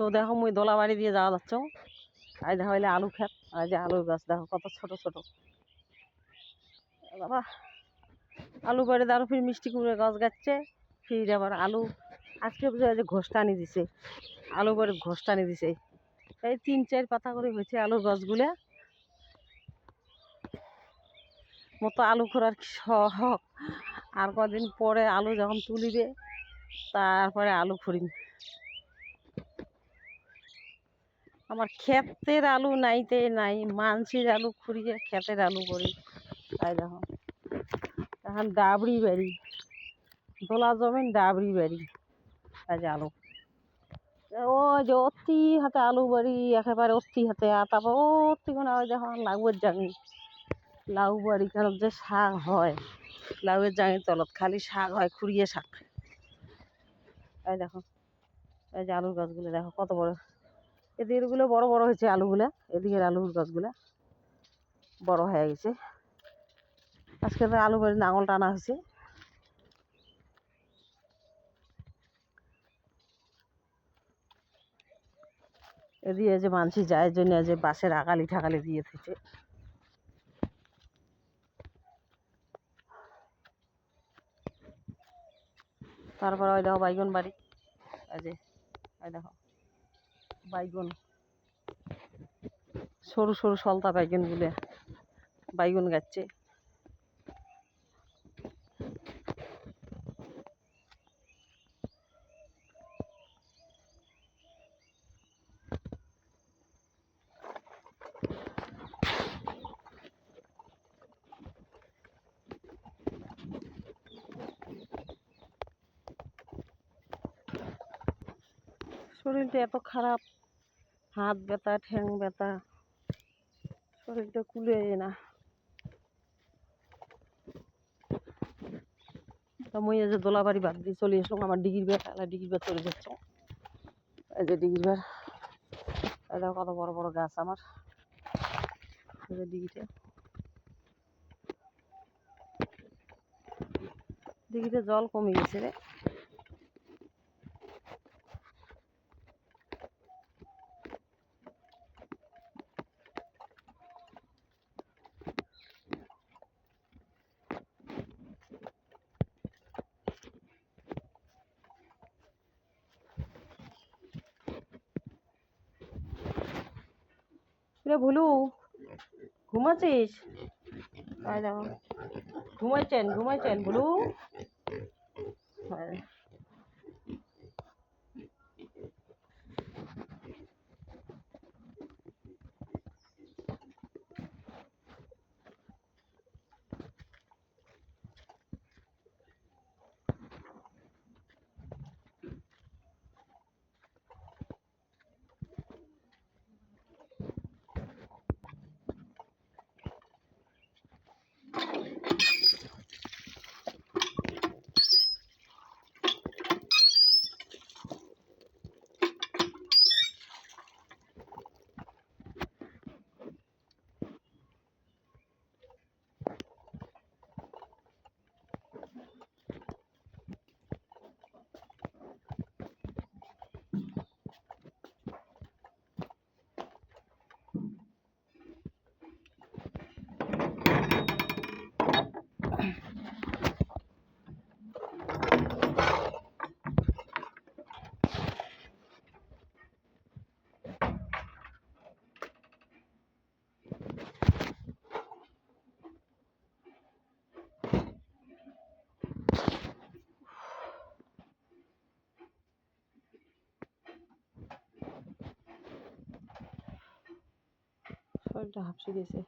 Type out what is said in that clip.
তো দেখো মুই দোলা বাড়ি দিয়ে যাওয়া যাচ্ছ। আর দেখো এলে আলু ক্ষেত, আর যে আলুর গাছ দেখো কত ছোট ছোট। বাবা আলু বাড়ি দাঁড়ো ফির মিষ্টি কুমড়ে গাছ গাচ্ছে, ফির আবার আলু। আজকে যে ঘোষটানি দিছে, আলু বাড়ি ঘোষটানি দিছে। এই 3-4 পাতা করে হয়েছে আলুর গাছগুলা। মতো আলু খোরার শখ। আর কদিন পরে আলু যখন তুলিবে তারপরে আলু খুঁড়িম। আমার ক্ষেতের আলু নাইতে নাই, মানসির আলু খুঁড়িয়ে ক্ষেতের আলু করি। তাই দেখো এখন ডাবড়ি বাড়ি, দোলা জমিন ডাবড়ি বাড়ি। তাই যে আলু, ও যে অতি হাতে আলু বাড়ি, একেবারে অতি হাতে। আর তারপর অতি কোনো ওই দেখো লাউয়ের জাঙি, লাউ বাড়ি কেন যে শাক হয়, লাউয়ের জাঙির তলত খালি শাক হয়, খুঁড়িয়ে শাক। এই দেখো এই যে আলুর গাছগুলো দেখো কত বড়। এদিকেরগুলো বড় বড় হয়েছে আলুগুলা, এদিকের আলুর গাছগুলা বড় হয়ে গেছে। আজকে তো আলু বাড়ি নাঙল টানা হয়েছে। এদিকে যে মানসি যায় জন্য যে বাঁশের আগালি ঠাকালি দিয়ে থেছে। তারপর ওই দেখো বাইগন বাড়ি, এই যে ওই দেখো বাইগন, সরু সরু সলতা বাইগন গুলো, বাইগন গাচ্ছে। শরীরটা এত খারাপ, হাত ব্যথা, ঠ্যাং ব্যথা, শরীরটা কুলে না। তা মুই এই যে দোলাবাড়ি বাদ দিয়ে চলে এসলাম আমার ডিগির বেড়, ডিগির বেড় চলে যাচ্ছ। এই যে ডিগির বেড়, এই দেখো কত বড় বড় গাছ আমার এই যে ডিগিতে। দিঘিতে জল কমে গেছে রে। রে ভুলু ঘুমাচ্ছিস? তাই দেখো ঘুমাইছেন ভুলু। শরীরটা হাঁপসে গেছে।